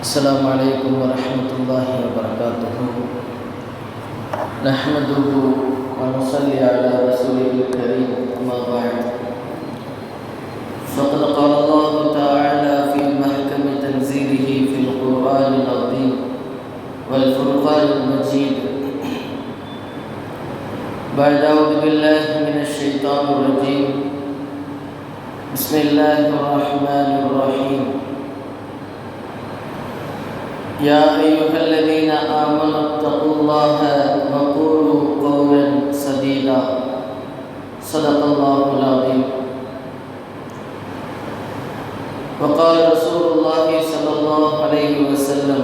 السلام عليكم ورحمة الله وبركاته. نحمده ونصلي على رسوله الكريم، أما بعد، فقد قال الله تعالى في محكم تنزيله في القرآن العظيم والفرقان المجيد بعد أعوذ بالله من الشيطان الرجيم. بسم الله الرحمن الرحيم. يا أيها الذين آمنوا اتقوا الله وقولوا قولا سديدا. صدق الله العظيم. وقال رسول الله صلى الله عليه وسلم: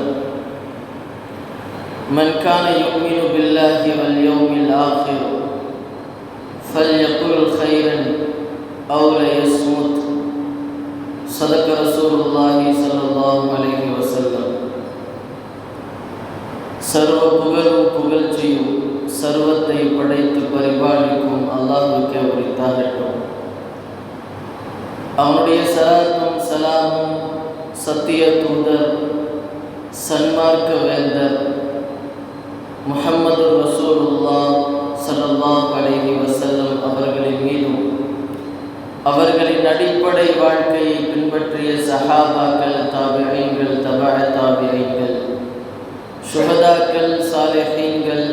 من كان يؤمن بالله واليوم الآخر فليقل خيرا أو ليصمت. صدق رسول الله صلى الله عليه وسلم. சர்வ புகழும் புகழ்ச்சியும் சர்வத்தை படைத்து பரிபாலிக்கும் அல்லாஹ்வுக்கே உரித்தாகட்டும். அவனுடைய சலாத்தும் சலாமும் சத்திய தூதர் சன்மார்க்க வேந்தர் முஹம்மது ரசூலுல்லாஹ் ஸல்லல்லாஹு அலைஹி வஸல்லம் அவர்களின் மீதும் அவர்களின் அடிப்படை வாழ்க்கையை பின்பற்றிய சஹாபாக்கள், தாபிஈன்கள், தபஅ தாபிஈன்கள், சுஹதாக்கள், சாலிஹீன்கள்,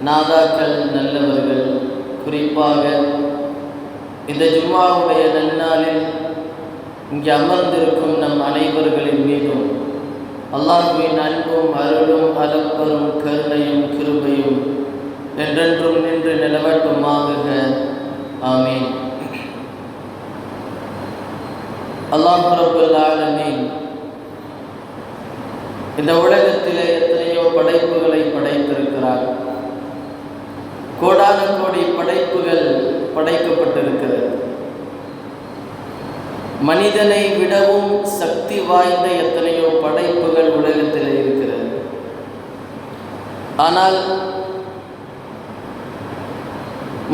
நாதாக்கள், நல்லவர்கள், குறிப்பாக இந்த ஜும்ஆவுடைய நன்னாளில் இங்கே அமர்ந்திருக்கும் நம் அனைவர்களின் மீதும் அல்லாஹ்வின் அன்பும் அருளும் அளப்பரும் கருணையும் கிருபையும் என்றென்றும் நின்று நிலவட்டுமாக. ஆமீன். அல்லாஹ் ரப்பல் ஆலமீன் இந்த உலகத்திலே எத்தனையோ படைப்புகளை படைத்திருக்கிறார். கோடான கோடி படைப்புகள் படைக்கப்பட்டிருக்கிறது. மனிதனை விடவும் சக்தி வாய்ந்த எத்தனையோ படைப்புகள் உலகத்திலே இருக்கிறது. ஆனால்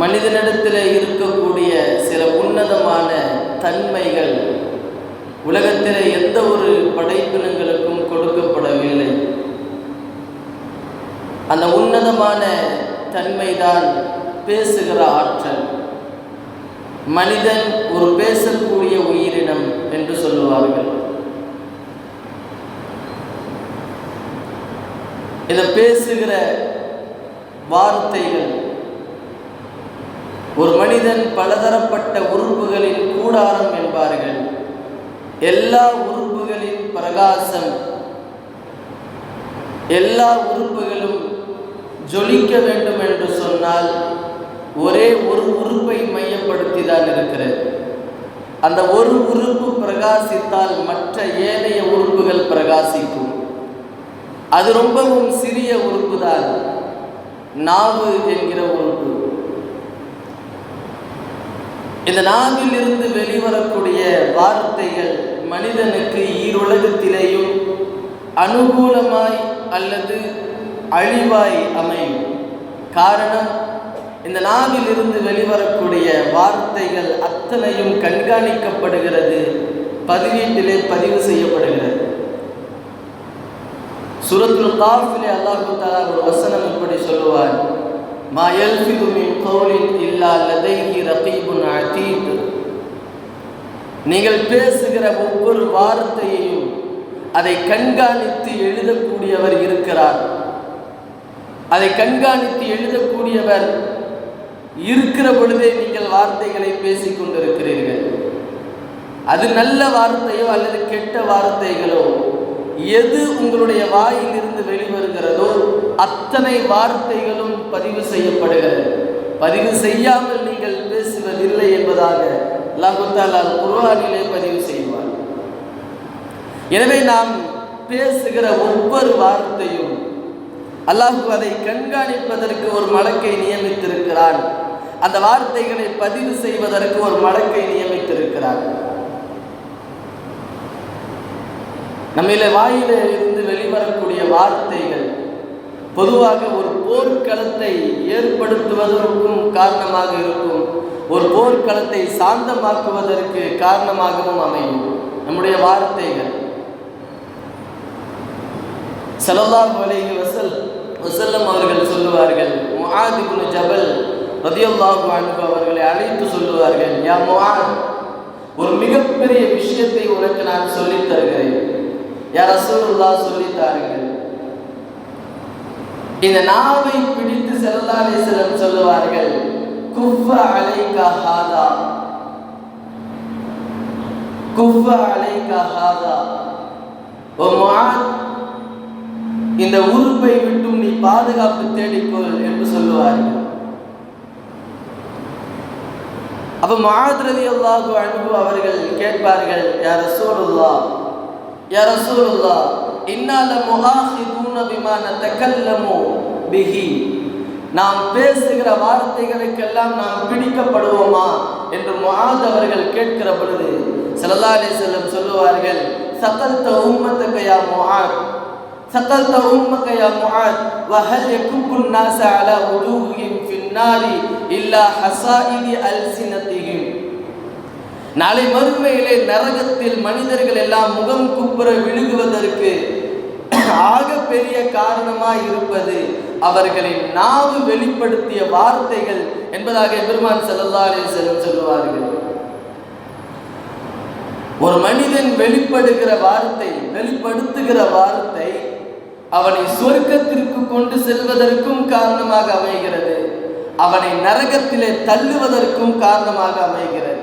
மனிதனிடத்திலே இருக்கக்கூடிய சில உன்னதமான தன்மைகள் உலகத்திலே எந்த ஒரு படைப்பினங்களுக்கும் கொடுக்கப்படவில்லை. அந்த உன்னதமான தன்மைதான் பேசுகிற ஆற்றல். மனிதன் ஒரு பேசக்கூடிய உயிரினம் என்று சொல்லுவார்கள். இந்த பேசுகிற வார்த்தைகள் ஒரு மனிதன் பலதரப்பட்ட உறுப்புகளின் கூடாரம் என்பார்கள். எல்லா உறுப்புகளின் பிரகாசம், எல்லா உறுப்புகளும் ஜொலிக்க வேண்டும் என்று சொன்னால் ஒரே ஒரு உறுப்பை மையப்படுத்தி தான் இருக்கிறது. அந்த ஒரு உறுப்பு பிரகாசித்தால் மற்ற ஏனைய உறுப்புகள் பிரகாசிக்கும். அது ரொம்பவும் சிறிய உறுப்பு தான், நாவு என்கிற உறுப்பு. இந்த நாவில் இருந்து வெளிவரக்கூடிய வார்த்தைகள் மனிதனுக்கு ஈருலகத்திலேயும் அனுகூலமாய் அல்லது அழிவாய் அமையும். காரணம், இந்த நாவில் இருந்து வெளிவரக்கூடிய வார்த்தைகள் அத்தனையும் கண்காணிக்கப்படுகிறது, பதிவீட்டிலே பதிவு செய்யப்படுகிறது. சூரத்துல் காஃபிலே அல்லாஹ் தஆலா ஒரு வசனம் இப்படி சொல்லுவார்: மா யல்ஃபிது மின் கௌலின் இல்லா லதைஹி ரகீபுன் அதீத். நீங்கள் பேசுகிற ஒவ்வொரு வார்த்தையையும் அதை கண்காணித்து எழுதக்கூடியவர் இருக்கிறார். அதை கண்காணித்து எழுதக்கூடியவர் இருக்கிற பொழுதே நீங்கள் வார்த்தைகளை பேசிக் கொண்டிருக்கிறீர்கள். அது நல்ல வார்த்தையோ அல்லது கெட்ட வார்த்தைகளோ, எது உங்களுடைய வாயிலிருந்து வெளிவருகிறதோ அத்தனை வார்த்தைகளும் பதிவு செய்யப்படுகிறது. பதிவு செய்யாமல் நீங்கள் பேசுவதில்லை என்பதாக அல்லாஹ் தஆலா குர்ஆனிலே பதிவு செய்வார். எனவே நாம் பேசுகிற ஒவ்வொரு வார்த்தையும் அல்லாஹ் அதை கண்காணிப்பதற்கு ஒரு மலக்கை நியமித்திருக்கிறான். அந்த வார்த்தைகளை பதிவு செய்வதற்கு ஒரு மலக்கை நியமித்திருக்கிறார். நம்மிலே வாயிலே இருந்து வெளிவரக்கூடிய வார்த்தைகள் பொதுவாக ஒரு போர்க்களத்தை ஏற்படுத்துவதற்கும் காரணமாக இருக்கும், ஒரு போர்க்களத்தை சாந்தமாக்குவதற்கு காரணமாகவும் அமையும் நம்முடைய வார்த்தைகள். ஸல்லல்லாஹு அலைஹி வஸல்லம் அவர்கள் சொல்லுவார்கள், முஆத் இப்னு ஜபல் ரலியல்லாஹு அன்ஹு அவர்களை அழைத்து சொல்லுவார்கள், யா முஆத், ஒரு மிகப்பெரிய விஷயத்தை உனக்கு நான் சொல்லித் தருகிறேன், யா ரசூலுல்லாஹ் சொல்லித் தாருங்கள். இந்த நாவை பிடித்து ஸல்லல்லாஹு அலைஹி வஸல்லம் சொல்லுவார்கள், குஃப அலைக ஹாதா, குஃப அலைக ஹாதா, ஓ முஆத், இந்த உறுப்பை விட்டும் நீ பாதுகாப்பு தேடிக்கொள் என்று சொல்லுவார்கள். அப்ப முஆத் ரலியல்லாஹு அன்ஹு அவர்கள் கேட்பார்கள், யா ரசூலுல்லாஹ், யா ரசூலுல்லாஹ், இன்னா லமுஆஹிதுன பிமா நதகல்லமு பிஹி, நாம் பேசுகிற வார்த்தைகளுக்கெல்லாம் நாம் பிடிக்கப்படுவோமா என்று முஆத் அவர்கள் கேட்கிற பொழுது ஸல்லல்லாஹு அலைஹி வஸல்லம் சொல்லுவார்கள், ஸகல்த உம்மதக யா முஆத், ஸகல்த உம்மக யா முஆத், வஹல் யகுபுன் நாஸ அலா உஜூஹிம் ஃபின்னாரி இல்லா ஹஸாயிதி அல்சினதிஹிம். நாளை மறுமையிலே நரகத்தில் மனிதர்கள் எல்லாம் முகம் குப்புற விழுகுவதற்கு ஆக பெரிய காரணமாய் இருப்பது அவர்களின் நாவு வெளிப்படுத்திய வார்த்தைகள் என்பதாக பெருமான் ஸல்லல்லாஹு அலைஹி வஸல்லம் சொல்லுவார்கள். ஒரு மனிதன் வெளிப்படுத்துகிற வார்த்தை அவனை சொர்க்கத்திற்கு கொண்டு செல்வதற்கும் காரணமாக அமைகிறது, அவனை நரகத்திலே தள்ளுவதற்கும் காரணமாக அமைகிறது.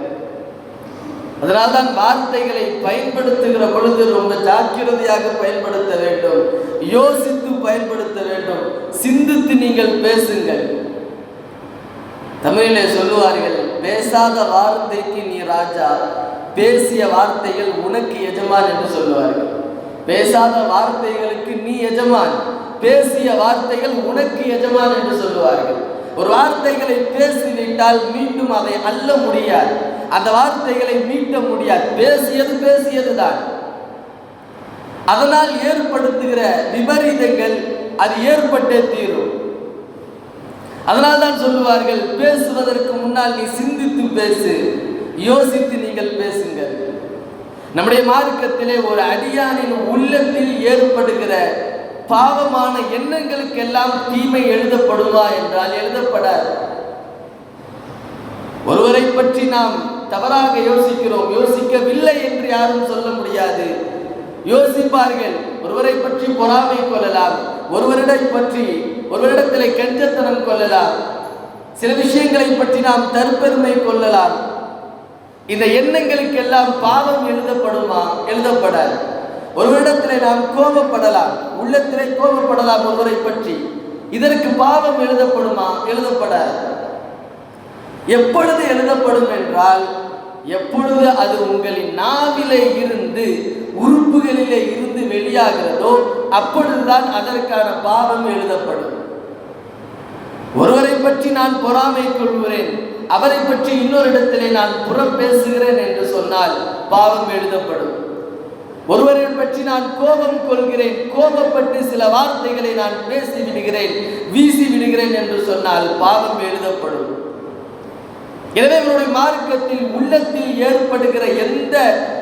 அதனால்தான் வார்த்தைகளை பயன்படுத்துகிற பொழுது ரொம்ப ஜாக்கிரதையாக பயன்படுத்த வேண்டும், யோசித்து பயன்படுத்த வேண்டும், சிந்தித்து நீங்கள் பேசுங்கள். தமிழிலே சொல்லுவார்கள், பேசாத வார்த்தைக்கு நீ ராஜா, பேசிய வார்த்தைகள் உனக்கு எஜமான் என்று சொல்லுவார்கள். பேசாத வார்த்தைகளுக்கு நீ எஜமான், பேசிய வார்த்தைகள் உனக்கு எஜமான் என்று சொல்லுவார்கள். ஒரு வார்த்தைகளை பேசிவிட்டால் மீண்டும் அதை அள்ள முடியாது, அந்த வார்த்தைகளை மீட்ட முடியாது. பேசியதுதான். அதனால் ஏற்படுத்துகிற விபரீதங்கள் அது ஏற்பட்டே தீரும். அதனால் தான் சொல்லுவார்கள், பேசுவதற்கு முன்னால் நீ சிந்தித்து பேசு, யோசித்து நீங்கள் பேசுங்கள். நம்முடைய மார்க்கத்திலே ஒரு அடியானின் உள்ளத்தில் ஏற்படுகிற பாவமான எண்ணங்களுக்கெல்லாம் தீமை எழுதப்படுமா என்றால் எழுதப்படாது. ஒருவரை பற்றி நாம் தவறாக யோசிக்கிறோம், யோசிக்கவில்லை என்று யாரும் சொல்ல முடியாது. யோசிப்பார்கள். ஒருவரை பற்றி பொறாமை கொள்ளலாம், ஒருவரிடத்தில் கஞ்சத்தனம் கொள்ளலாம், சில விஷயங்களை பற்றி நாம் தற்பெருமை கொள்ளலாம். இந்த எண்ணங்களுக்கெல்லாம் பாவம் எழுதப்படுமா? எழுதப்படாது. ஒருவரிடத்தில் நாம் கோபப்படலாம், உள்ளத்திலே கோபப்படலாம் ஒருவரை பற்றி, இதற்கு பாவம் எழுதப்படுமா? எழுதப்படாது. எப்பொழுது எழுதப்படும் என்றால், எப்பொழுது அது உங்களின் நாவிலே இருந்து உறுப்புகளிலே இருந்து வெளியாகிறதோ அப்பொழுதுதான் அதற்கான பாவம் எழுதப்படும். ஒருவரை பற்றி நான் பொறாமை கொள்கிறேன், அவரை பற்றி இன்னொரு இடத்திலே நான் புறம் பேசுகிறேன் என்று சொன்னால் பாவம் எழுதப்படும். ஒருவரை பற்றி நான் கோபம் கொள்கிறேன், கோபப்பட்டு சில வார்த்தைகளை நான் பேசி விடுகிறேன், வீசி விடுகிறேன் என்று சொன்னால் பாவம் எழுதப்படும். எனவே நம்முடைய மார்க்கத்தில் உள்ளத்தில் ஏற்படுகிற எந்த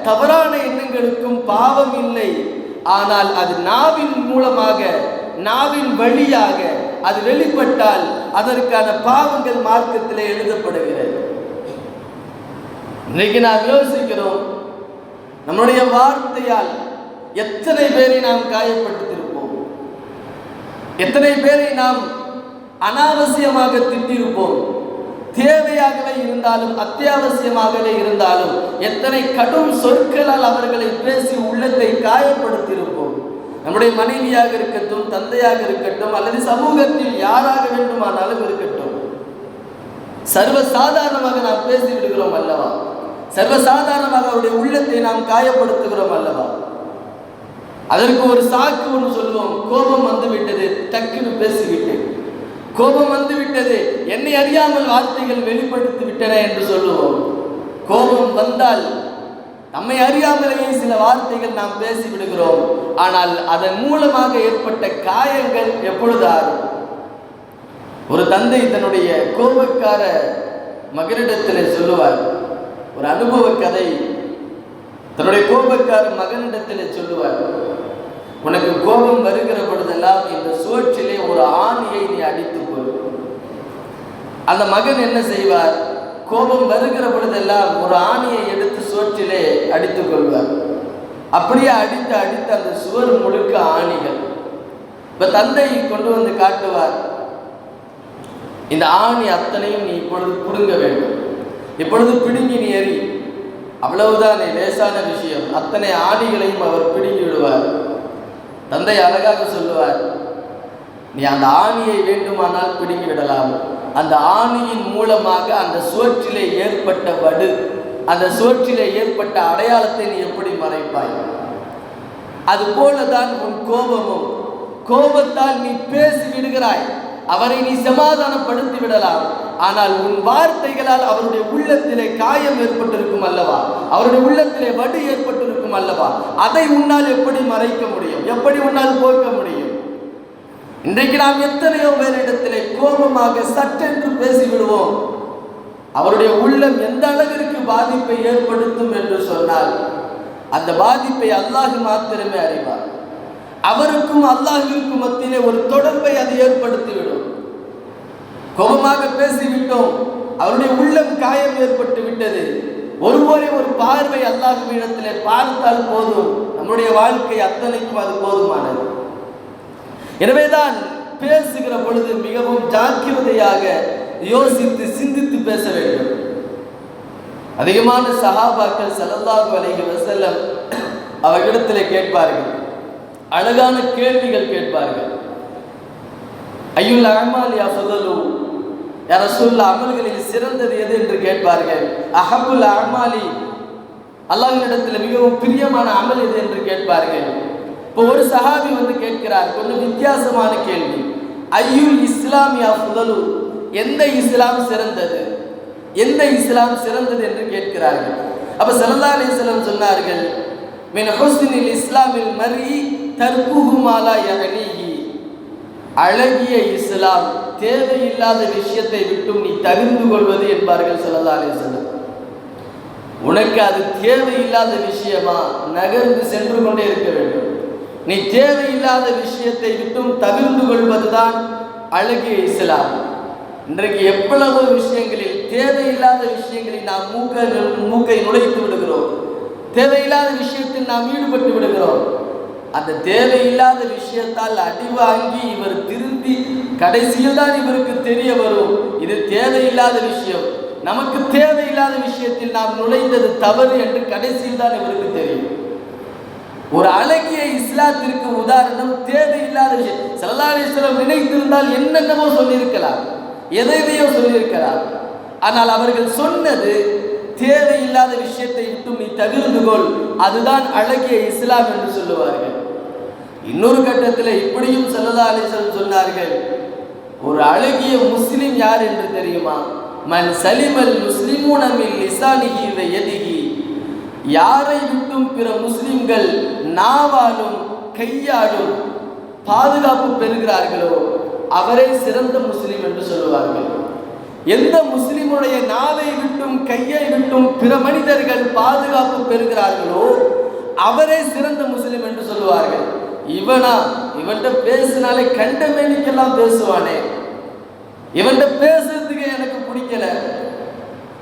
தவறான எண்ணங்களுக்கும் பாவம் இல்லை. ஆனால் அது நாவின் மூலமாக, நாவின் வழியாக அது வெளிப்பட்டால் அதற்கான பாவங்கள் மார்க்கத்திலே எழுதப்படுகிறது. இன்றைக்கு நாம் யோசிக்கிறோம், நம்முடைய வார்த்தையால் எத்தனை பேரை நாம் காயப்படுத்தியிருப்போம், எத்தனை பேரை நாம் அனாவசியமாக திட்டிருப்போம். தேவையாகவே இருந்தாலும் அத்தியாவசியமாகவே இருந்தாலும் எத்தனை கடும் சொற்களால் அவர்களை பேசி உள்ளத்தை காயப்படுத்தியிருப்போம். நம்முடைய மனைவியாக இருக்கட்டும், தந்தையாக இருக்கட்டும், அல்லது சமூகத்தில் யாராக வேண்டுமானாலும் இருக்கட்டும், சர்வசாதாரணமாக நாம் பேசி விடுகிறோம் அல்லவா? சர்வசாதாரணமாக அவருடைய உள்ளத்தை நாம் காயப்படுத்துகிறோம் அல்லவா? அதற்கு ஒரு சாக்கு ஒன்று சொல்லுவோம், கோபம் வந்து விட்டது, டக்குன்னு பேசிவிட்டேன், கோபம் வந்து விட்டது, என்னை அறியாமல் வார்த்தைகள் வெளிப்படுத்தி விட்டன என்று சொல்லுவோம். கோபம் வந்தால் நம்மை அறியாமலேயே சில வார்த்தைகள் நாம் பேசி விடுகிறோம். ஆனால் அதன் மூலமாக ஏற்பட்ட காயங்கள் எப்பொழுது ஆகும்? ஒரு தந்தை தன்னுடைய கோபக்கார மகனிடத்தில் சொல்லுவார். ஒரு அனுபவ கதை தன்னுடைய கோபக்கார மகனிடத்தில் சொல்லுவார். உனக்கு கோபம் வருகிற சுவற்றிலே ஒரு ஆணியை நீ அடித்துக்கொள். அந்த மகன் என்ன செய்வார்? கோபம் வருகிற பொழுதெல்லாம் ஒரு ஆணியை எடுத்து சுவற்றிலே அடித்துக் கொள்வார். அப்படியே அடித்து அடித்து அந்த சுவர் முழுக்க ஆணிகள். இப்ப தந்தை கொண்டு வந்து காட்டுவார், இந்த ஆணி அத்தனையும் நீ இப்பொழுது பிடுங்க வேண்டும், இப்பொழுது பிடுங்கி நீ எறி. அவ்வளவுதான் லேசான விஷயம். அத்தனை ஆணிகளையும் அவர் பிடுங்கி விடுவார். தந்தை அழகாக சொல்லுவார், நீ அந்த ஆணியை வேண்டுமானால் பிடுங்கி விடலாம், அந்த ஆணியின் மூலமாக அந்த சுவற்றிலே ஏற்பட்ட வடு, அந்த சுவற்றிலே ஏற்பட்ட அடையாளத்தை நீ எப்படி மறைப்பாய்? அதுபோலதான் உன் கோபமும். கோபத்தால் நீ பேசி விடுகிறாய், அவரை நீ சமாதானப்படுத்தி விடலாம், ஆனால் உன் வார்த்தைகளால் அவருடைய உள்ளத்திலே காயம் ஏற்பட்டிருக்கும் அல்லவா, அவருடைய உள்ளத்திலே வடு ஏற்பட்டிருக்கும் அல்லவா, அதை உன்னால் எப்படி மறைக்க முடியும்? எப்படி உன்னால் போக்க முடியும்? இன்றைக்கு நாம் எத்தனையோ பேரிடத்திலே கோபமாக சட்டென்று பேசிவிடுவோம். அவருடைய உள்ளம் எந்த அளவிற்கு பாதிப்பை ஏற்படுத்தும் என்று சொன்னால், அந்த பாதிப்பை அல்லாஹ் மாத்திரமே அறிவார். அவருக்கும் அல்லாஹ்விற்கும் மத்தியிலே ஒரு தொடர்பை அது ஏற்படுத்திவிடும். கோபமாக பேசிவிட்டோம், அவருடைய உள்ளம் காயம் ஏற்பட்டு விட்டது. ஒருவரை ஒரு பார்வை அல்லாஹ்விடத்திலே பார்த்தால் போதும், நம்முடைய வாழ்க்கை அத்தனைக்கும் அது போதுமானது. எனவேதான் பேசுகிற பொழுது மிகவும் ஜாக்கிரதையாக யோசித்து சிந்தித்து பேச வேண்டும். அதிகமான சஹாபாக்கள் ஸல்லல்லாஹு அலைஹி வஸல்லம் அவர்களிடத்திலே கேட்பார்கள், அழகான கேள்விகள் கேட்பார்கள். ஐயுல் அமாலி அஃதலு, யா ரசூலுல்லாஹ், அமல்களில் சிறந்தது எது என்று கேட்பார்கள். அஹப்புல் அமாலி, அல்லாஹ்விடத்தில் மிகவும் பிரியமான அமல் எது என்று கேட்பார்கள். இப்போ ஒரு சஹாபி வந்து கேட்கிறார், கொஞ்சம் வித்தியாசமான கேள்வி. ஐயுல் இஸ்லாமி அஃதலு, எந்த இஸ்லாம் சிறந்தது, எந்த இஸ்லாம் சிறந்தது என்று கேட்கிறார்கள். அப்ப ஸல்லல்லாஹு அலைஹி வஸல்லம் சொன்னார்கள், மின் ஹுஸ்னில் இஸ்லாமில் மர்இ தர்குஹு மா லா யஅனிஹி, அழகிய இஸ்லாம் தேவையில்லாத விஷயத்தை விட்டும் நீ தவிர்த்து கொள்வது என்பார்கள் ஸல்லல்லாஹு அலைஹி வஸல்லம். உனக்கு அது தேவையில்லாத விஷயமா, நகர்ந்து சென்று கொண்டே இருக்க வேண்டும். நீ தேவையில்லாத விஷயத்தை விட்டும் தவிர்த்து கொள்வதுதான் அழகிய இஸ்லாம். இன்றைக்கு எவ்வளவு விஷயங்களில், தேவையில்லாத விஷயங்களில் நாம் மூக்கை நுழைத்து விடுகிறோம், தேவையில்லாத விஷயத்தில் நாம் ஈடுபட்டு விடுகிறோம். அந்த தேவையில்லாத விஷயத்தால் அடிவாங்கி இவர் திருந்தி கடைசியில் தான் இவருக்கு தெரிய வரும், இது தேவையில்லாத விஷயம், நமக்கு தேவையில்லாத விஷயத்தில் நாம் நுழைந்தது தவறு என்று கடைசியில் தான் இவருக்கு தெரியும். ஒரு அழகிய இஸ்லாத்திற்கு உதாரணம் தேவையில்லாத விஷயம். ஸல்லல்லாஹு அலைஹி வஸல்லம் நினைத்திருந்தால் என்னென்னவோ சொல்லியிருக்கலாம், எதையோ சொல்லியிருக்கலாம். ஆனால் அவர்கள் சொன்னது தேவையில்லாத விஷயத்தை விட்டு நீ தவிர்த்து கொள், அதுதான் அழகிய இஸ்லாம் என்று சொல்லுவார்கள். இன்னொரு கட்டத்தில் இப்படியும் ஸல்லல்லாஹு அலைஹி வஸல்லம் சொன்னார்கள், ஒரு அழகிய முஸ்லிம் யார் என்று தெரியுமா? மன் சலிமல் முஸ்லிமூன மின் லிசானிஹி வ யதிஹி, யாரை விட்டும் பிற முஸ்லிம்கள் நாவாலும் கையாலும் பாதுகாப்பு பெறுகிறார்களோ அவரே சிறந்த முஸ்லிம் என்று சொல்லுவார்கள். எந்த முஸ்லிமுடைய நாவை விட்டும் கையை விட்டும் பிற மனிதர்கள் பாதுகாப்பு பெறுகிறார்களோ அவரே சிறந்த முஸ்லிம் என்று சொல்லுவார்கள். இவன்கிட்ட பேசினாலே கண்டமேனிக்கெல்லாம் பேசுவானே, இவன்கிட்ட பேசுறதுக்கு எனக்கு பிடிக்கல,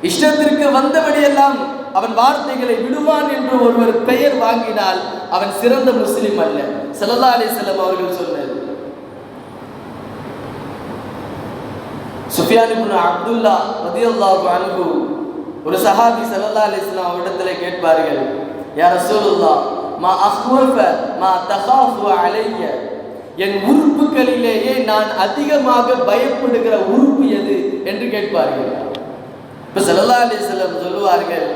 இஷ்டத்திற்கு வந்தபடியெல்லாம் அவன் வார்த்தைகளை விடுவான் என்று ஒருவர் பெயர் வாங்கினால் அவன் சிறந்த முஸ்லிம் அல்ல. ஸல்லல்லாஹு அலைஹி வஸல்லம் அவர்கள் சொன்னார். சுஃபியான் இப்னு அப்துல்லா ரலியல்லாஹு அன்ஹு ஒரு சஹாபி ஸல்லல்லாஹு அலைஹி வஸல்லம் அவரிடத்தில் கேட்பார்கள், யா ரசூலுல்லாஹ், மா அஹ்வஃப மா தகாஃபு அலைய, என் உறுப்புகளிலேயே நான் அதிகமாக பயப்படுகிற உறுப்பு எது என்று கேட்பார்கள். இப்ப ஸல்லல்லாஹு அலைஹி வஸல்லம் சொல்லுவார்கள்,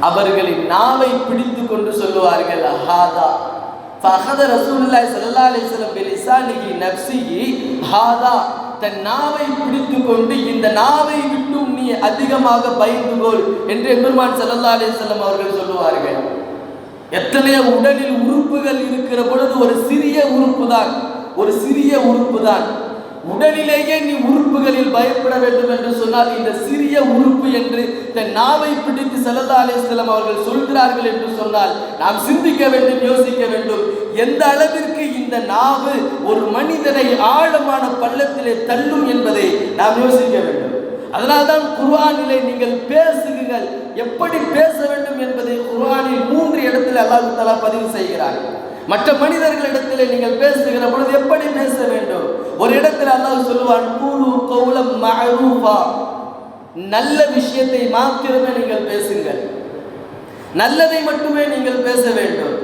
அவர்களின் நாவை பிடித்து கொண்டு சொல்லுவார்கள், ஹாதா ஃபஹத ரசூலுல்லாஹி ஸல்லல்லாஹு அலைஹி வஸல்லம் பிலிசானிஹி நஃப்ஸிஹி ஹாதா, தன் நாவை பிடித்து கொண்டு இந்த நாவை விட்டும் நீ அதிகமாக பயந்து கொள் என்று எம்பெருமான் ஸல்லல்லாஹு அலைஹி வஸல்லம் அவர்கள் சொல்லுவார்கள். எத்தனையோ உடலில் உறுப்புகள் இருக்கிற பொழுது ஒரு சிறிய உறுப்பு தான் உடலிலேயே நீ உறுப்புகளில் பயப்பட வேண்டும் என்று சொன்னால் இந்த சிறிய உறுப்பு என்று தன் நாவை பிடித்து ஸல்லல்லாஹு அலைஹி வஸல்லம் அவர்கள் சொல்கிறார்கள் என்று சொன்னால் நாம் சிந்திக்க வேண்டும், யோசிக்க வேண்டும், எந்த அளவிற்கு இந்த இந்த நாவு ஒரு மனிதனை ஆழமான பள்ளத்திலே தள்ளும் என்பதை நாம் யோசிக்க வேண்டும். அதனால்தான் குர்ஆனிலே நீங்கள் பேசுங்கள், எப்படி பேச வேண்டும் என்பதை குர்ஆனில் 3 இடத்தில் அல்லாஹ் தஆலா பதிவு செய்கிறார். மற்ற மனிதர்களிடத்திலே நீங்கள் பேசுகிற பொழுது எப்படி பேச வேண்டும்? ஒரு இடத்தில் அல்லாஹ் சொல்லுவான், கூலு கௌலம் மஅரூஃபா, நல்ல விஷயத்தை மாத்திரமே நீங்கள் பேசுங்கள், நல்லதை மட்டுமே நீங்கள் பேச வேண்டும்.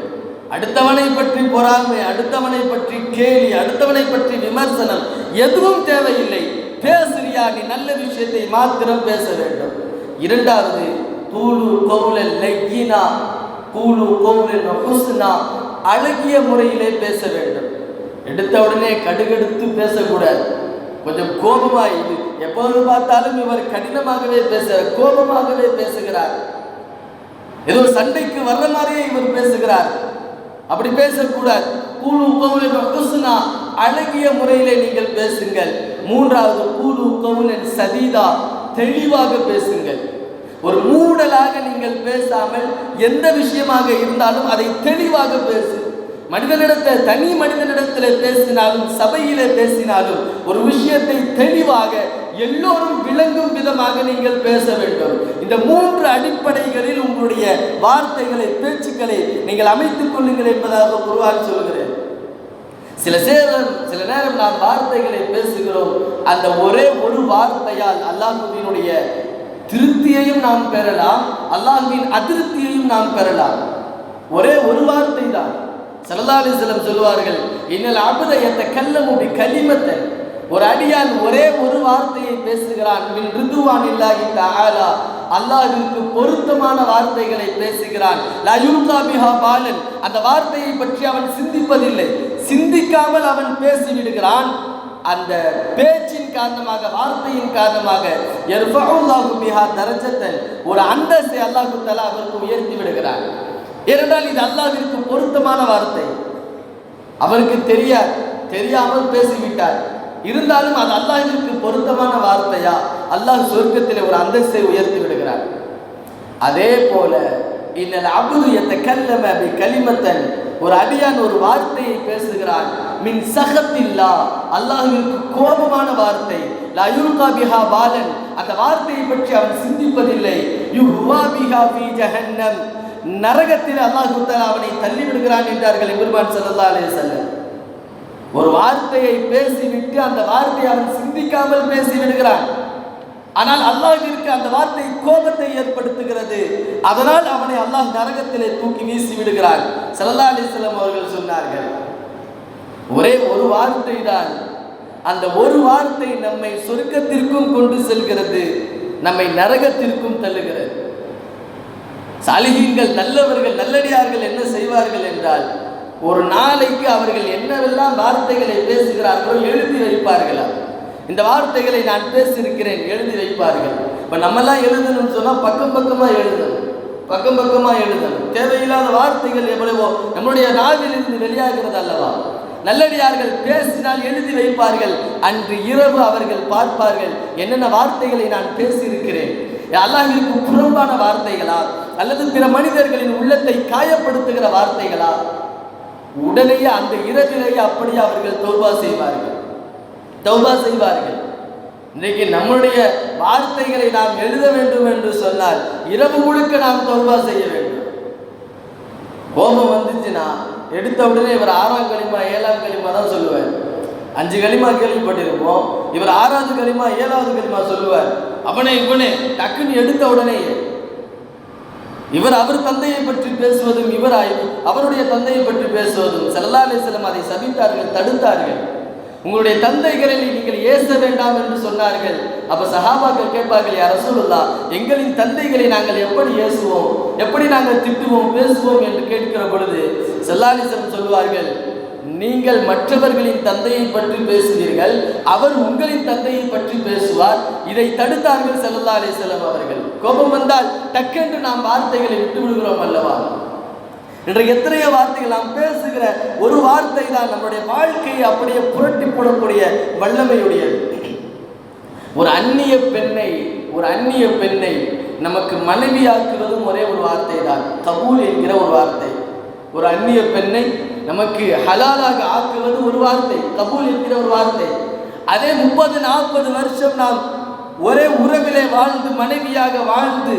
அடுத்தவனை பற்றி பொறாமை, அடுத்தவனை பற்றி கேலி, அடுத்தவனை பற்றி விமர்சனம் எதுவும் தேவையில்லை. பேசுறியா, நீ நல்ல விஷயத்தை மாத்திரம் பேச வேண்டும். இரண்டாவது, கூலு கௌலன் லய்யினா, கூலு கௌலன் ஹுஸ்னா, அழகிய முறையிலே பேச வேண்டும். எடுத்த உடனே கடுகடுத்து பேசக்கூடாது. கொஞ்சம் கோபமாய், இது எப்போது பார்த்தாலும் இவர் கடினமாகவே கோபமாகவே பேசுகிறார், ஏதோ சண்டைக்கு வர்ற மாதிரியே இவர் பேசுகிறார், அப்படி பேசக்கூடாது. கூலு கௌலன் ஹுஸ்னா, அழகிய முறையிலே நீங்கள் பேசுங்கள். மூன்றாவது, கூலு கௌலன் சதீதா, தெளிவாக பேசுங்கள். ஒரு மூடலாக நீங்கள் பேசாமல் எந்த விஷயமாக இருந்தாலும் அதை தெளிவாக பேசு. மனிதனிடத்தில், தனி மனிதனிடத்தில் பேசினாலும் சபையிலே பேசினாலும் ஒரு விஷயத்தை தெளிவாக எல்லோரும் விளங்கும் விதமாக நீங்கள் பேச வேண்டும். இந்த 3 அடிப்படைகளில் உங்களுடைய வார்த்தைகளை, பேச்சுக்களை நீங்கள் அமைத்துக் கொள்ளுங்கள் என்பதாக குர்ஆன் சொல்கிறேன். சில நேரம் நாம் வார்த்தைகளை பேசுகிறோம், அந்த ஒரே ஒரு வார்த்தையால் அல்லாஹ்வினுடைய திருப்தியையும் நாம் பெறலாம், அல்லாஹ்வின் அதிருப்தியையும் நாம் பெறலாம். ஒரே ஒரு வார்த்தை தான். ஸல்லல்லாஹு அலைஹி வஸல்லம் சொல்வார்கள், இன்னல் அப்த யதகல்லமு பிகலிமத்தன், ஒரு அடியான் ஒரே ஒரு வார்த்தையை பேசுகிறான், மின் ரிதுவானில்லாஹி தஆலா, அல்லாஹ்விற்கு பொருத்தமான வார்த்தைகளை பேசுகிறான். லா யுல்கா பிஹா பாலன், அந்த வார்த்தையை பற்றி அவன் சிந்திப்பதில்லை, சிந்திக்காமல் அவன் பேசிவிடுகிறான். அந்த பேச்சின் காரணமாக, வார்த்தையின் காரணமாக யர்ஃபஉல்லாஹு பிஹா தரஜத்தன், ஒரு அந்தஸ்தை அல்லாஹ் தஆலா அவருக்கு உயர்த்தி விடுகிறான். ஏனென்றால் இது அல்லாஹ்விற்கு பொருத்தமான வார்த்தை. அவருக்கு தெரியாமல் பேசிவிட்டார், இருந்தாலும் அது அல்லாஹ்விற்கு பொருத்தமான வார்த்தையா, அல்லாஹ் சொர்க்கத்திலே ஒரு அந்தஸ்தை உயர்த்தி விடுகிறார். அதே போல இன்னல் அப்து யதகல்லம பிகலிமத்தன், ஒரு அடியான் ஒரு வார்த்தையை பேசுகிறான், மின் சஹத்தில்லா, அல்லாஹ்விற்கு கோபமான வார்த்தை, லா யுல்கா பிஹா பாலன், அந்த வார்த்தையை பற்றி அவன் சிந்திப்பதில்லை, யுஹ்வா பிஹா ஃபீ ஜஹன்னம், நரகத்தில் அல்லாஹ் தஆலா அவனை தள்ளி விடுகிறான் என்றார்கள் பெருமான் ஸல்லல்லாஹு அலைஹி வஸல்லம். ஒரு வார்த்தையை பேசிவிட்டு அந்த வார்த்தையை அவன் சிந்திக்காமல் பேசிவிடுகிறான், ஆனால் அல்லாஹ்விற்கு அந்த வார்த்தை கோபத்தை ஏற்படுத்துகிறது, அதனால் அவனை அல்லாஹ் நரகத்திலே தூக்கி வீசி விடுகிறான். ஸல்லல்லாஹு அலைஹி வஸல்லம் அவர்கள் சொன்னார்கள், ஒரே ஒரு வார்த்தை தான், அந்த ஒரு வார்த்தை நம்மை சொர்க்கத்திற்கும் கொண்டு செல்கிறது, நம்மை நரகத்திற்கும் தள்ளுகிறது. சாலிஹீன்கள், நல்லவர்கள், நல்லடியார்கள் என்ன செய்வார்கள் என்றால், ஒரு நாளைக்கு அவர்கள் என்னவெல்லாம் வார்த்தைகளை பேசுகிறார்களோ எழுதி வைப்பார்களா. இந்த வார்த்தைகளை நான் பேசியிருக்கிறேன், எழுதி வைப்பார்கள். இப்போ நம்மெல்லாம் எழுதணும்னு சொன்னால் பக்கம் பக்கமாக எழுதணும். தேவையில்லாத வார்த்தைகள் எவ்வளவோ நம்முடைய நாவிலிருந்து வெளியாகிறது அல்லவா. நல்லடியார்கள் பேசினால் எழுதி வைப்பார்கள். அன்று இரவு அவர்கள் பார்ப்பார்கள், என்னென்ன வார்த்தைகளை நான் பேசியிருக்கிறேன், அல்லாஹ்விற்கு புறம்பான வார்த்தைகளா அல்லது பிற மனிதர்களின் உள்ளத்தை காயப்படுத்துகிற வார்த்தைகளா. உடனேயே அந்த இரவிலேயே அப்படியே அவர்கள் தௌபா செய்வார்கள். இன்றைக்கு நம்முடைய வார்த்தைகளை நாம் எழுத வேண்டும் என்று சொன்னால் இரவு முழுக்க நாம் தௌபா செய்ய வேண்டும். கோபம் வந்துச்சுன்னா எடுத்த உடனே இவர் 6ஆம் கலிமா 7ஆம் கலிமா தான் சொல்லுவார். 5 கலிமா கேள்விப்பட்டிருப்போம், இவர் 6வது கலிமா 7வது கலிமா சொல்லுவார். இவனே டக்குன்னு எடுத்த உடனே அவர் தந்தையை பற்றி பேசுவதும், இவர் அவருடைய தந்தையை பற்றி பேசுவதும். ஸல்லல்லாஹு அலைஹி வஸல்லம் அதை சபித்தார்கள், தடுத்தார்கள். உங்களுடைய தந்தைகளை நீங்கள் ஏச வேண்டாம் என்று சொன்னார்கள். அப்ப சஹாபாக்கள் கேட்பார்கள், யா ரசூலுல்லாஹ், எங்களின் தந்தைகளை நாங்கள் எப்படி ஏசுவோம், எப்படி நாங்கள் திட்டுவோம், பேசுவோம் என்று கேட்கிற பொழுது ஸல்லல்லாஹு அலைஹி வஸல்லம் சொல்வார்கள், நீங்கள் மற்றவர்களின் தந்தையை பற்றி பேசுவீர்கள், அவர் உங்களின் தந்தையை பற்றி பேசுவார். இதை தடுத்தார்கள் ஸல்லல்லாஹு அலைஹி வஸல்லம் அவர்கள். கோபம் வந்தால் டக்கென்று நாம் வார்த்தைகளை விட்டு விடுகிறோம் அல்லவா. இன்றைக்கு எத்தனையோ வார்த்தைகள், நாம் பேசுகிற ஒரு வார்த்தை தான் நம்முடைய வாழ்க்கையை அப்படியே புரட்டி போடக்கூடிய வல்லமையுடையது. ஒரு அந்நிய பெண்ணை நமக்கு மனைவியாக்குவதும் ஒரே ஒரு வார்த்தை தான், கபூல் என்கிற ஒரு வார்த்தை. ஒரு அந்நிய பெண்ணை நமக்கு ஹலாலாக ஆக்குவது ஒரு வார்த்தை, கபூல் என்கிற ஒரு வார்த்தை. அதே 30-40 வருஷம் நாம் ஒரே உறவிலே வாழ்ந்து மனைவியாக வாழ்ந்து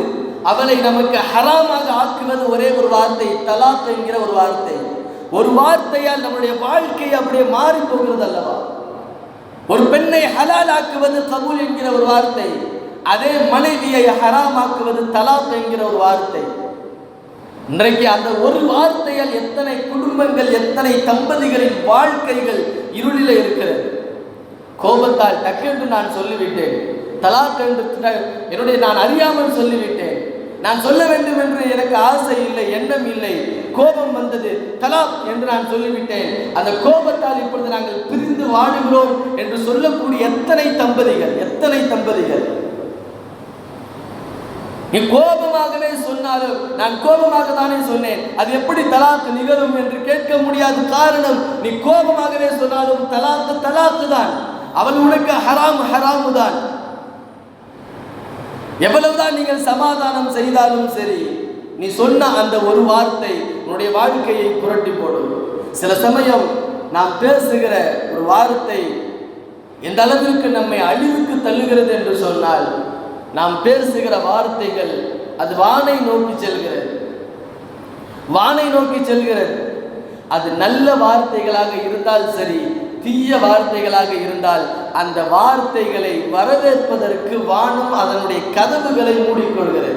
அவளை நமக்கு ஹராமாக ஆக்குவது ஒரே ஒரு வார்த்தை, தலாக் என்கிற ஒரு வார்த்தை. ஒரு வார்த்தையால் நம்முடைய வாழ்க்கை அப்படியே மாறி போகிறது அல்லவா? ஒரு பெண்ணை ஹலால் ஆக்குவது கபூல் என்கிற ஒரு வார்த்தை, அதே மனைவியை ஹராமாக்குவது தலாக் என்கிற ஒரு வார்த்தை. இன்றைக்கு அந்த ஒரு வார்த்தையால் எத்தனை குடும்பங்கள், எத்தனை தம்பதிகளின் வாழ்க்கைகள் இருளில இருக்கிறது. கோபத்தால் டக்கென்று நான் சொல்லிவிட்டேன், தலாக் என்று என்னுடைய நான் அறியாமல் சொல்லிவிட்டேன், நான் சொல்ல வேண்டும் என்று எனக்கு ஆசை இல்லை, எண்ணம் இல்லை, கோபம் வந்தது, தலாக் என்று நான் சொல்லிவிட்டேன். அந்த கோபத்தால் இப்பொழுது நாங்கள் பிரிந்து வாழுகிறோம் என்று சொல்லக்கூடிய எத்தனை தம்பதிகள். நீ கோபமாகவே சொன்னாலும் நான் கோபமாக தானே சொன்னேன், அது எப்படி தலாக் நிகழும் என்று கேட்க முடியாது. காரணம், நீ கோபமாகவே சொன்னாலும் தலாக்கு தான், அவள் உனக்கு ஹராமு தான். எவ்வளவுதான் நீங்கள் சமாதானம் செய்தாலும் சரி, நீ சொன்ன அந்த ஒரு வார்த்தை உன்னுடைய வாழ்க்கையை புரட்டி போடும். சில சமயம் நாம் பேசுகிற ஒரு வார்த்தை எந்த அளவிற்கு நம்மை அழிவுக்கு தள்ளுகிறது என்று சொன்னால், நாம் பேசுகிற வார்த்தைகள் அது வானை நோக்கி செல்கிறது. அது நல்ல வார்த்தைகளாக இருந்தால் சரி, தீய வார்த்தைகளாக இருந்தால் அந்த வார்த்தைகளை வரவேற்பதற்கு வானம் அதனுடைய கதவுகளை மூடிக்கொள்கிறது.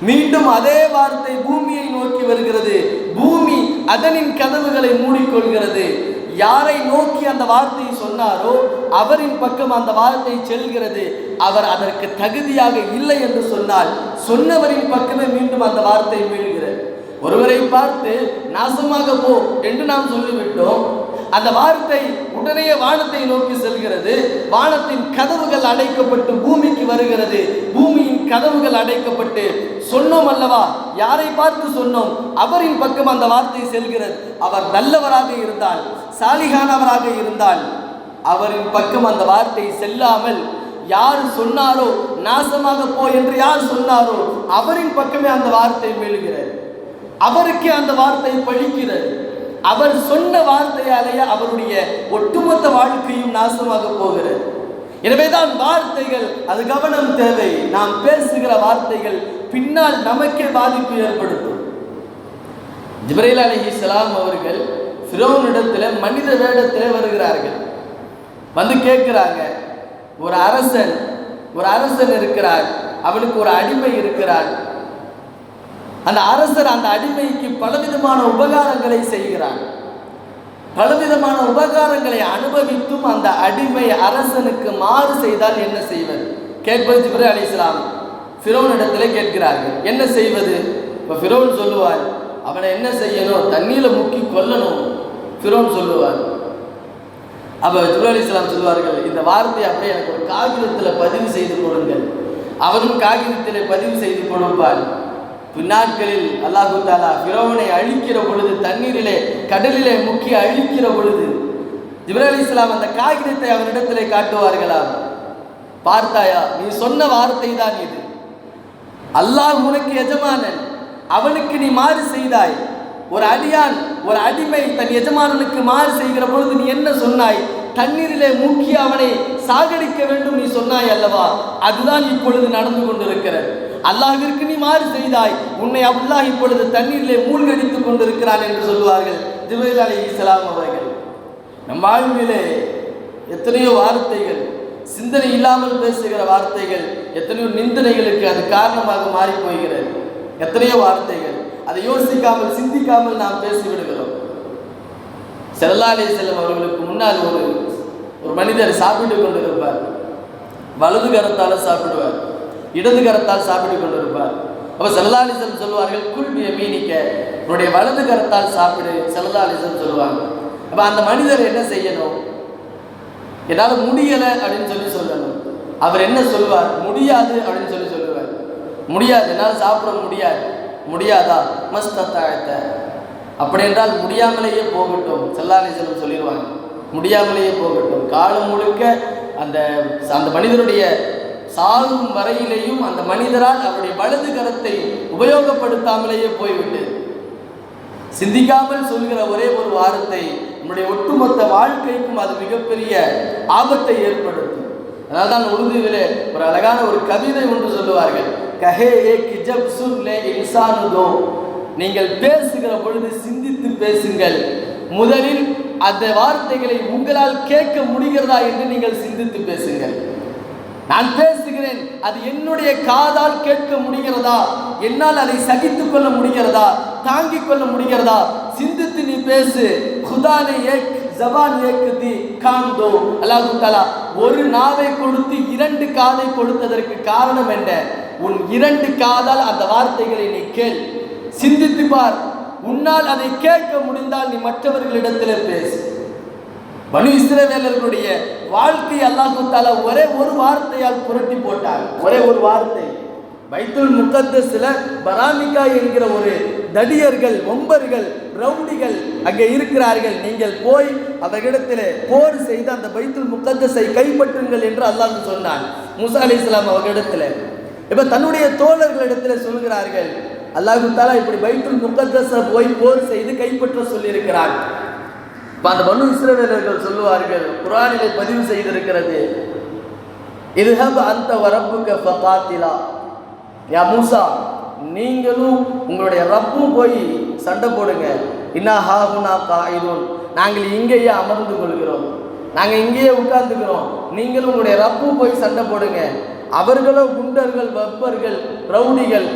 மீண்டும் அதே வார்த்தை பூமியை நோக்கி வருகிறது, பூமி அதனின் கதவுகளை மூடிக்கொள்கிறது. யாரை நோக்கி அந்த வார்த்தையை சொன்னாரோ அவரின் பக்கம் அந்த வார்த்தை செல்கிறது. அவர் அதற்கு தகுதியாக இல்லை என்று சொன்னால் சொன்னவரின் பக்கமே மீண்டும் அந்த வார்த்தை மீள்கிறது. ஒருவரை பார்த்து நாசமாக போ என்று நாம் சொல்லிவிட்டோம், அந்த வார்த்தை உடனே வானத்தை நோக்கி செல்கிறது. வானத்தின் கதவுகள் அடைக்கப்பட்டு பூமிக்கு வருகிறது. பூமியின் கதவுகள் அடைக்கப்பட்டு சொன்னோம் அல்லவா, யாரை பார்த்து சொன்னோம் அவரின் பக்கம் அந்த வார்த்தை செல்கிறது. அவர் நல்லவராக இருந்தால், சாலிகானவராக இருந்தால் அவரின் பக்கம் அந்த வார்த்தை செல்லாமல், யார் சொன்னாரோ நாசமாக போ என்று யார் சொன்னாரோ அவரின் பக்கமே அந்த வார்த்தை மீளுகிறது. அவருக்கு அந்த வார்த்தை பழிக்கிறது. அவர் சொன்ன வார்த்தையாலேயே அவருடைய ஒட்டுமொத்த வாழ்க்கையும் நாசமாக போகிறது. எனவேதான் வார்த்தைகள், அது கவனம் தேவை. நாம் பேசுகிற வார்த்தைகள் பின்னால் நமக்கே பாதிப்பு ஏற்படுத்தும். ஜிப்ரீல் அலைஹிஸ்ஸலாம் அவர்கள் ஃபிரௌனிடத்தில் மனித வேடத்தில் வருகிறார்கள். வந்து கேட்கிறாங்க, ஒரு அரசன் இருக்கிறார், அவனுக்கு ஒரு அடிமை இருக்கிறார். அந்த அரசர் அந்த அடிமைக்கு பலவிதமான உபகாரங்களை செய்கிறார். பலவிதமான உபகாரங்களை அனுபவித்தும் அந்த அடிமை அரசனுக்கு மாறு செய்தால் என்ன செய்வது? கேட்பது ஜிப்ரீல் அலைஹிஸ்ஸலாம் ஃபிரௌனிடத்தில் கேட்கிறார்கள், என்ன செய்வது? இப்போ ஃபிரௌன் சொல்லுவார், அவனை என்ன செய்யணும்? தண்ணியில் முக்கி கொல்லணும் ஃபிரௌன் சொல்லுவார். அப்போ ஜிப்ரீல் அலைஹிஸ்ஸலாம் சொல்வார்கள், இந்த வார்த்தையை அப்படியே எனக்கு ஒரு காகிதத்தில் பதிவு செய்து கொடுங்கள். அவரும் காகிதத்தில் பதிவு செய்து கொடுப்பார். பின்னாட்களில் அல்லாஹு தாலா ஃபிரௌனை அழிக்கிற பொழுது, தண்ணீரிலே கடலிலே முக்கி அழிக்கிற பொழுது ஜிப்ரீல் அலைஹிஸ்ஸலாம் அந்த காகிதத்தை அவனிடத்திலே காட்டுவார்களாம். பார்த்தாயா, நீ சொன்ன வார்த்தை தான் இது. அல்லாஹ் உனக்கு எஜமானன், அவனுக்கு நீ மாறு செய்தாய். ஒரு அடியான், ஒரு அடிமை தன் எஜமானனுக்கு மாறு செய்கிற பொழுது நீ என்ன சொன்னாய்? தண்ணீரிலே முக்கி அவனை சாகடிக்க வேண்டும் நீ சொன்னாய் அல்லவா? அதுதான் இப்பொழுது நடந்து கொண்டிருக்கிறது. அல்லாஹ்விற்கு நீ மாறு செய்தாய், உன்னை அல்லாஹ் இப்பொழுது தண்ணீரிலே மூழ்கடித்துக் கொண்டிருக்கிறான் என்று சொல்வார்கள் ஜிப்ரீல் அலைஹிஸ்ஸலாம் அவர்கள். நம் வாழ்விலே எத்தனையோ வார்த்தைகள், சிந்தனை இல்லாமல் பேசுகிற வார்த்தைகள், எத்தனையோ நிந்தனைகளுக்கு அது காரணமாக மாறி போகிறது. எத்தனையோ வார்த்தைகள் அதை யோசிக்காமல் சிந்திக்காமல் நாம் பேசிவிடுகிறோம். ஸல்லல்லாஹு அலைஹி வஸல்லம் அவர்களுக்கு முன்னால் ஒரு மனிதர் சாப்பிட்டு கொண்டிருப்பார். வலது கரத்தால் சாப்பிடுவார், இடது கரத்தால் சாப்பிட்டு கொண்டிருப்பார். அப்போ ஸல்லல்லாஹு அலைஹி வஸல்லம் சொல்வார்கள், குல் பியமீனிக, உன்னுடைய வலது கரத்தால் சாப்பிடு ஸல்லல்லாஹு அலைஹி வஸல்லம் சொல்லுவாங்க. அப்போ அந்த மனிதர் என்ன செய்யணும்? என்னால் முடியலை அப்படின்னு சொல்லணும். அவர் என்ன சொல்வார்? முடியாது அப்படின்னு சொல்லுவார். முடியாது, என்னால் சாப்பிட முடியாதா? மஸ்தத்தாயத்த, அப்படி என்றால் முடியாமலேயே போகட்டும். ஸல்லல்லாஹு அலைஹி வஸல்லம் சொல்லிடுவாங்க, முடியாமலேயே போகட்டும். காலம் முழுக்க அந்த மனிதருடைய சாகும் வரையிலேயும் அந்த மனிதரால் அவருடைய வலது கரத்தை உபயோகப்படுத்தாமலேயே போய்விட்டு, சிந்திக்காமல் சொல்கிற ஒரே ஒரு வார்த்தை நம்முடைய ஒட்டுமொத்த வாழ்க்கைக்கும் அது மிகப்பெரிய ஆபத்தை ஏற்படுத்தும். அதனால்தான் உருதுவிலே ஒரு அழகான ஒரு கவிதை ஒன்று சொல்லுவார்கள், கஹே ஏக் ஜப் சுன் லே இன்சானு தோ, நீங்கள் பேசுகிற பொழுது சிந்தித்து பேசுங்கள். முதலில் அந்த வார்த்தைகளை உங்களால் கேட்க முடிகிறதா என்று நீங்கள் சிந்தித்து பேசுங்கள். நான் பேசுகிறேன், அது என்னுடைய காதால் கேட்க முடிகிறதா, என்னால் அதை சகித்துக் கொள்ள முடிகிறதா, தாங்கிக் கொள்ள முடிகிறதா, சிந்தித்து நீ பேசு. குதானே ஏக் ஜபான் ஏக் தி கான் தோ. அல்லாஹ் தஆலா ஒரு நாவை கொடுத்து 2 காதை கொடுத்ததற்கு காரணம் என்ன? உன் 2 காதால் அந்த வார்த்தைகளை நீ கேள், சிந்தித்து பார். உன்னால் அதை கேட்க முடிந்தால் நீ மற்றவர்களிடத்தில் பேசு. பனு இஸ்ரவேலர்களுடைய வாழ்க்கை அல்லாஹ் தஆலா ஒரே ஒரு வார்த்தையால் புரட்டி போட்டார். ஒரே ஒரு வார்த்தை. பைத்துல் முகத்தஸ்ல பராமிகா என்கிற ஒரு தடியர்கள், ஒம்பர்கள், ரவுடிகள் அங்கே இருக்கிறார்கள். நீங்கள் போய் அவர்களிடத்தில் போர் செய்து அந்த பைத்துல் முகத்தஸை கைப்பற்றுங்கள் என்று அல்லாஹ் சொன்னான் மூசா அலைஹிஸ்ஸலாம் அவர்களிடத்தில். இப்ப தன்னுடைய தோழர்களிடத்தில் சொல்கிறார்கள், அல்லாஹ் தஆலா இப்படி பைத்துல் முகத்தஸை போய் போர் செய்து கைப்பற்ற சொல்லியிருக்கிறார். அந்த பனு இஸ்ரவேலர்கள் சொல்லுவார்கள், குர்ஆனிலே பதிவு செய்திருக்கிறது, இத்ஹப் அன்த வரப்புக ஃபகாத்திலா. யா மூசா, நீங்களும் உங்களுடைய ரப்பும் போய் சண்டை போடுங்க. இன்னா ஹாஹுனா காயிதுன், நாங்கள் இங்கேயே அமர்ந்து கொள்கிறோம், நாங்கள் இங்கேயே உட்கார்ந்துக்கிறோம். நீங்களும் உங்களுடைய ரப்பும் போய் சண்டை போடுங்க. அவர்களோ குண்டர்கள், வப்பர்கள், ரவுடிகள்,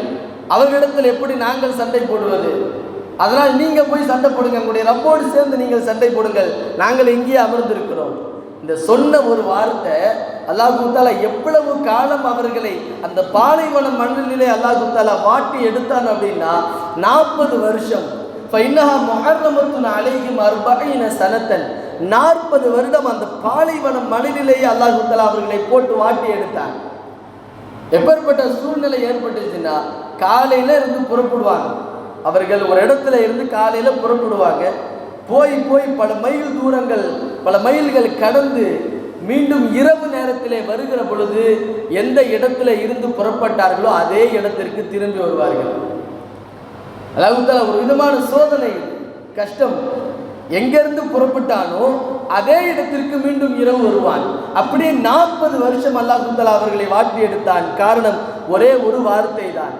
அவர்களிடத்தில் எப்படி நாங்கள் சண்டை போடுவது? அதனால் நீங்கள் போய் சண்டை போடுங்க, உங்களுடைய ரப்போடு சேர்ந்து நீங்கள் சண்டை போடுங்கள், நாங்கள் இங்கேயே அமர்ந்திருக்கிறோம். இந்த சொன்ன ஒரு வார்த்தை அல்லாஹ் தஆலா எவ்வளவு காலம் அவர்களை அந்த பாலைவன மண்ணிலே அல்லாஹ் தஆலா வாட்டி எடுத்தான் அப்படின்னா 40 வருஷம். ஃபைன்னஹா முஹர்ரமத்துன் அலைஹிம் 40 சனத்தன். 40 வருடம் அந்த பாலைவன மண்ணிலேயே அல்லாஹ் தஆலா அவர்களை போட்டு வாட்டி எடுத்தான். எப்பேற்பட்ட சூழ்நிலை ஏற்பட்டுச்சுன்னா, காலையில இருந்து புறப்படுவாங்க அவர்கள், ஒரு இடத்துல இருந்து காலையில புறப்படுவாங்க. போய் போய் பல மைல் தூரங்கள், பல மைல்கள் கடந்து மீண்டும் இரவு நேரத்திலே வருகிற பொழுது எந்த இடத்துல இருந்து புறப்பட்டார்களோ அதே இடத்திற்கு திரும்பி வருவார்கள். அல்லாஹ் ஒரு விதமான சோதனை, கஷ்டம். எங்கிருந்து புறப்பட்டானோ அதே இடத்திற்கு மீண்டும் இரவு வருவான். அப்படியே 40 வருஷம் அல்லாஹ் தஆலா அவர்களை வாட்டி எடுத்தான். காரணம் ஒரே ஒரு வார்த்தை தான்.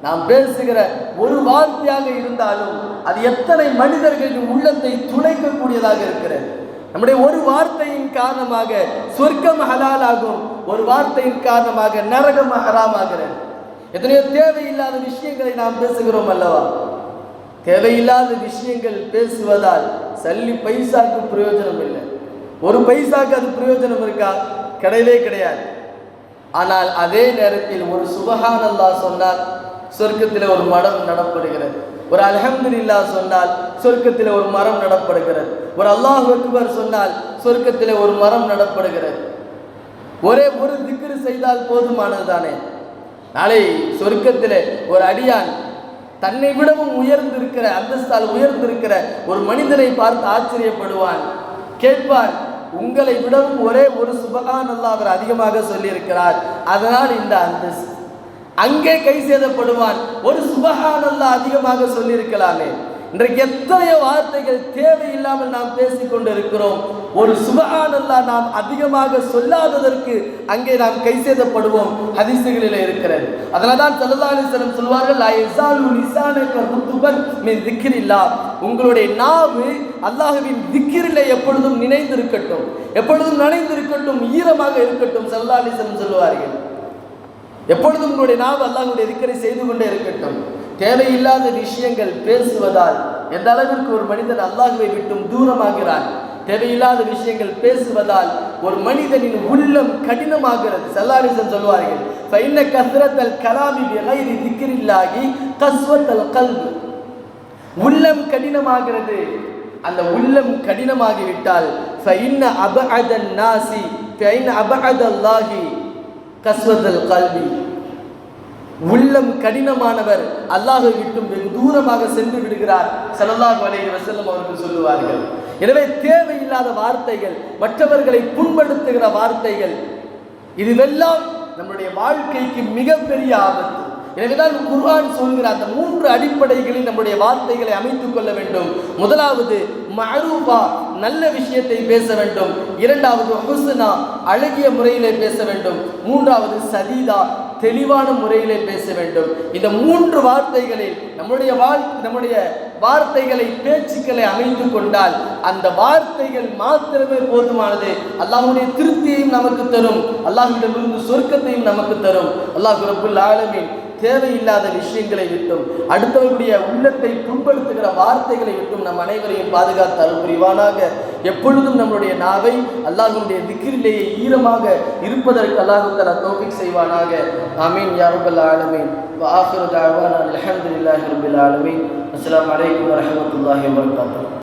நாம் பேசுகிற ஒரு வார்த்தையாக இருந்தாலும் அது எத்தனை மனிதர்களின் உள்ளத்தை துளைக்கக்கூடியதாக இருக்கிறது. நம்முடைய ஒரு வார்த்தையின் காரணமாக சொர்க்கம் ஹலால் ஆகும், ஒரு வார்த்தையின் காரணமாக நரகம் ஹராம் ஆகிறது. எத்தனையோ தேவையில்லாத விஷயங்களை நாம் பேசுகிறோம் அல்லவா? தேவையில்லாத விஷயங்கள் பேசுவதால் சல்லி பைசாக்கு பிரயோஜனம் இல்லை. ஒரு பைசாக்கு அது பிரயோஜனம் இருக்கா? கிடையவே கிடையாது. ஆனால் அதே நேரத்தில் ஒரு சுபஹானல்லாஹ் சொன்னால் சொர்க்கத்தில் ஒரு மரம் நடப்படுகிறது, ஒரு அல்ஹம்துலில்லாஹ் சொன்னால் சொர்க்கத்தில் ஒரு மரம் நடப்படுகிறது, ஒரு அல்லாஹ் அக்பர் சொன்னால் சொர்க்கத்தில் ஒரு மரம் நடப்படுகிறது. ஒரே ஒரு திக்ர் செய்தால் போதுமானது தானே? நாளை சொர்க்கத்தில் ஒரு அடியான் தன்னை விடவும் உயர்ந்திருக்கிற, அந்தஸ்தால் உயர்ந்திருக்கிற ஒரு மனிதனை பார்த்து ஆச்சரியப்படுவான், கேட்பான், உங்களை விடவும் ஒரே ஒரு சுபஹானல்லாஹ் அவர் அதிகமாக சொல்லியிருக்கிறார், அதனால் இந்த அந்தஸ்து. அங்கே கை சேதப்படுவான், ஒரு சுபஹானல்லாஹ் அதிகமாக சொல்லியிருக்கலாமே. இன்றைக்கு எத்தனையோ வார்த்தைகள் தேவையில்லாமல் நாம் பேசிக்கொண்டு இருக்கிறோம். ஒரு சுபஹானல்லாஹ் நாம் அதிகமாக சொல்லாததற்கு அங்கே நாம் கை சேதப்படுவோம். ஹதீஸ்களில் இருக்கிறது. அதனால்தான் ஸல்லல்லாஹு அலைஹி வஸல்லம் சொல்வார்கள், லா யஸாலு லிசானுக ருத்பன் மின் திக்ரில்லாஹ், உங்களுடைய நாவு அல்லாஹ்வின் திக்ரிலே எப்பொழுதும் நினைந்திருக்கட்டும், எப்பொழுதும் நனைந்திருக்கட்டும், ஈரமாக இருக்கட்டும். ஸல்லல்லாஹு அலைஹி வஸல்லம் சொல்வார்கள், எப்பொழுதும் உங்களுடைய நாவு அல்லாஹ்வுடைய திக்ரை செய்து கொண்டே இருக்கட்டும். தேவையில்லாத விஷயங்கள் பேசுவதால் எந்த அளவிற்கு ஒரு மனிதன் அல்லாஹ்வை விட்டும் தூரமாகிறான். தேவையில்லாத விஷயங்கள் பேசுவதால் ஒரு மனிதனின் உள்ளம் கடினமாகிறது. ஸல்லல்லாஹு அலைஹி வஸல்லம் சொல்வார்கள், ஃபைன்ன கஸ்ரத்தல் கலாமி பிகைரி திக்ரில்லாஹி கஸ்வத்தல் கல்ப், உள்ளம் கடினமாகிறது. அந்த உள்ளம் கடினமாகிவிட்டால் ஃபைன்ன அபஅதன் நாசி ஃபைன்ன அபஅதல்லாஹி கஸ்வத்தல் கல்பி, உள்ளம் கடினமானவர் அல்லாஹ்வை விட்டும் வெகு தூரமாக சென்று விடுகிறார். ஸல்லல்லாஹு அலைஹி வஸல்லம் அவர்கள் சொல்லுவார்கள். எனவே தேவையில்லாத வார்த்தைகள், மற்றவர்களை புண்படுத்துகிற வார்த்தைகள், இதுவெல்லாம் நம்முடைய வாழ்க்கைக்கு மிகப்பெரிய ஆபத்து. எனவேதான் குர்ஆன் சொல்கிற அந்த 3 அடிப்படைகளில் நம்முடைய வார்த்தைகளை அமைத்துக் கொள்ள வேண்டும். முதலாவது மஅரூஃபா, நல்ல விஷயத்தை பேச வேண்டும். இரண்டாவது ஹுஸ்னா, அழகிய முறையிலே பேச வேண்டும். மூன்றாவது சதீதா, தெளிவான முறையிலே பேச வேண்டும். இந்த 3 வார்த்தைகளில் நம்முடைய வார்த்தைகளை, பேச்சுக்களை அமைத்து கொண்டால் அந்த வார்த்தைகள் மாத்திரமே போதுமானது. அல்லாஹ்வுடைய திருப்தியையும் நமக்கு தரும், அல்லாஹ்விடமிருந்து சொர்க்கத்தையும் நமக்கு தரும். அல்லாஹ் ரப்புல் ஆலமீன் தேவையில்லாத விஷயங்களை விட்டும், அடுத்தவர்களுடைய உள்ளத்தை புண்படுத்துகிற வார்த்தைகளை விட்டும் நம் அனைவரையும் பாதுகாத்து அருள் புரிவானாக. எப்பொழுதும் நம்முடைய நாவை அல்லாஹ்வுடைய திக்ரிலேயே ஈரமாக இருப்பதற்கு அல்லாஹ் தஆலா தௌஃபீக் செய்வானாக. ஆமீன் யா ரப்பல் ஆலமீன். வ ஆகிரு தஅவானா அல்ஹம்துலில்லாஹி ரப்பில் ஆலமீன். அஸ்ஸலாமு அலைக்கும் வ ரஹ்மத்துல்லாஹி வ பரகாத்துஹு.